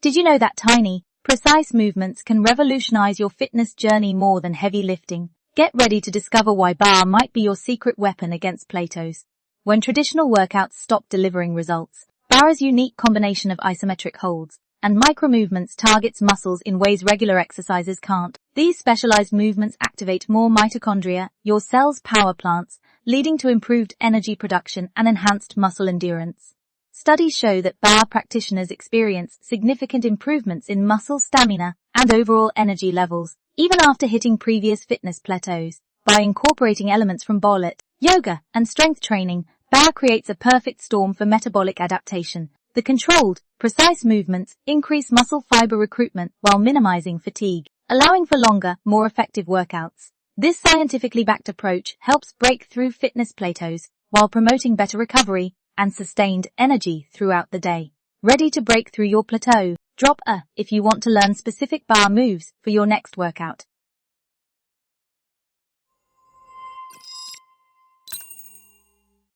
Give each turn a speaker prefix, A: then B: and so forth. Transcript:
A: Did you know that tiny, precise movements can revolutionize your fitness journey more than heavy lifting? Get ready to discover why Barre might be your secret weapon against Plateaus. When traditional workouts stop delivering results, Barre's unique combination of isometric holds and micro-movements targets muscles in ways regular exercises can't. These specialized movements activate more mitochondria, your cell's power plants, leading to improved energy production and enhanced muscle endurance. Studies show that Barre practitioners experience significant improvements in muscle stamina and overall energy levels, even after hitting previous fitness plateaus. By incorporating elements from ballet, yoga, and strength training, Barre creates a perfect storm for metabolic adaptation. The controlled, precise movements increase muscle fiber recruitment while minimizing fatigue, allowing for longer, more effective workouts. This scientifically backed approach helps break through fitness plateaus while promoting better recovery and sustained energy throughout the day. Ready to break through your plateau? Drop a if you want to learn specific Barre moves for your next workout.